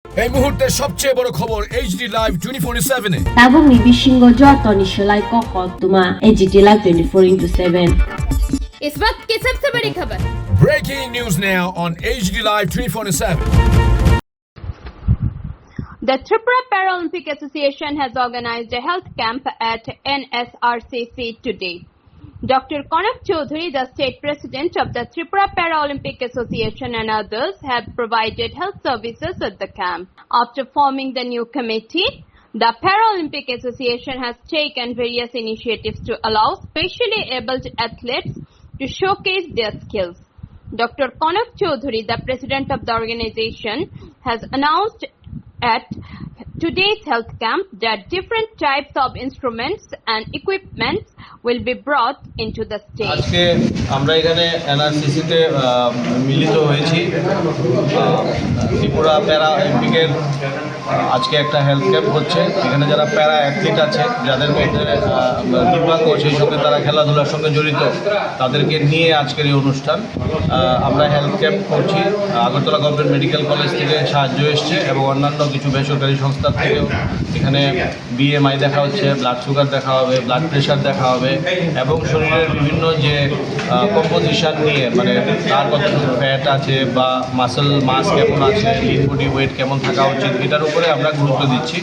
এই মুহূর্তে সবচেয়ে বড় খবর এইচডি লাইভ 24/7 এ এবং নিবিসিংহ যতনি সেলাই কখতুমা এইচডি লাইভ 24/7 इस वक्त की सबसे बड़ी खबर Breaking news now on HD Live 24/7. The Tripura Paralympic Association has organized a health camp at NSRCC today. Dr. Kanak Chaudhary, the state president of the Tripura Paralympic Association, and others have provided health services at the camp. After forming the new committee, the Paralympic Association has taken various initiatives to allow specially abled athletes to showcase their skills. Dr. Kanak Chaudhary, the president of the organization, has announced at today's health camp that different types of instruments and equipment will be brought into the state. আজকে আমরা এখানে NRCC তে মিলিত হয়েছি ত্রিপুরা প্যারা অলিম্পিকের আজকে একটা হেলথ ক্যাম্প হচ্ছে। এখানে যারা প্যারা অ্যাথলিট আছে, যাদের মধ্যে দিব্যাঙ্গ, সেই সঙ্গে তারা খেলাধুলার সঙ্গে জড়িত, তাদেরকে নিয়ে আজকের এই অনুষ্ঠান। আমরা হেলথ ক্যাম্প করছি। আগরতলা গভর্নমেন্ট মেডিকেল কলেজ থেকে সাহায্য এসছে এবং অন্যান্য কিছু বেসরকারি সংস্থা থেকেও এখানে বিএমআই দেখা হচ্ছে, ব্লাড সুগার দেখা হবে, ব্লাড প্রেশার দেখা হবে এবং শরীরের বিভিন্ন যে কম্পোজিশন নিয়ে, মানে তার কতটুকু ফ্যাট আছে বা মাসেল মাস কেমন আছে, লিন বডি ওয়েট কেমন থাকা উচিত, এটার উপরে আমরা গুরুত্ব দিচ্ছি।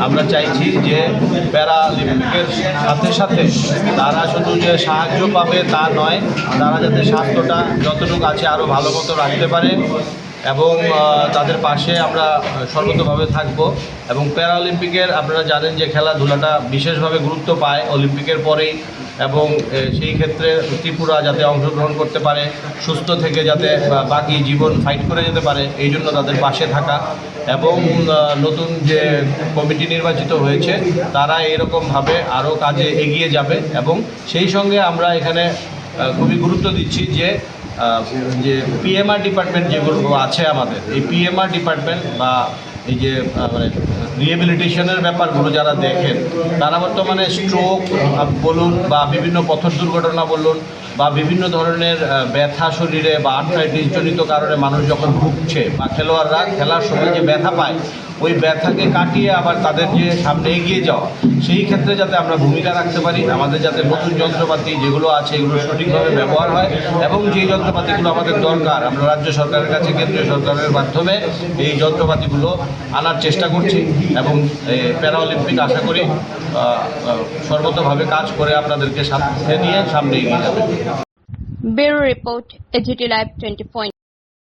আমরা চাইছি যে প্যারা অলিম্পিকের সাথে সাথে তারা শুধু যে সাহায্য পাবে তা নয়, তারা যাতে স্বাস্থ্যটা যতটুকু আছে আরও ভালো মতো রাখতে পারে এবং তাদের পাশে আমরা সর্বতভাবে থাকব। এবং প্যারা অলিম্পিকের আপনারা জানেন যে খেলাধুলাটা বিশেষভাবে গুরুত্ব পায় অলিম্পিকের পরেই, এবং সেই ক্ষেত্রে ত্রিপুরা যাতে অংশগ্রহণ করতে পারে, সুস্থ থেকে যাতে বাকি জীবন ফাইট করে যেতে পারে, এই জন্য তাদের পাশে থাকা। এবং নতুন যে কমিটি নির্বাচিত হয়েছে তারা এরকমভাবে আরও কাজে এগিয়ে যাবে। এবং সেই সঙ্গে আমরা এখানে খুবই গুরুত্ব দিচ্ছি যে পিএমআর ডিপার্টমেন্ট যেগুলো আছে আমাদের, এই পিএমআর ডিপার্টমেন্ট বা এই যে মানে রিহেবিলিটেশনের ব্যাপারগুলো যারা দেখেন, তারা বর্তমানে স্ট্রোক বলুন বা বিভিন্ন পথ দুর্ঘটনা বলুন বা বিভিন্ন ধরনের ব্যথা শরীরে বা আর্থ্রাইটিস জনিত কারণে মানুষ যখন ভুগছে বা খেলোয়াড়রা খেলার সময় যে ব্যথা পায়, ওই ব্যথাকে কাটিয়ে আবার তাদের যে সামনে এগিয়ে যাওয়া, সেই ক্ষেত্রে যাতে আমরা ভূমিকা রাখতে পারি। আমাদের যাতে নতুন যন্ত্রপাতি যেগুলো আছে এগুলো সঠিকভাবে ব্যবহার হয় এবং যেই যন্ত্রপাতিগুলো আমাদের দরকার, আমরা রাজ্য সরকারের কাছে কেন্দ্রীয় সরকারের মাধ্যমে এই যন্ত্রপাতিগুলো আনার চেষ্টা করছি। এবং প্যারা অলিম্পিক আশা করি সর্বতভাবে কাজ করে আপনাদেরকে সাথে নিয়ে সামনে এগিয়ে যাবে। Bureau Report, AGT Live 24.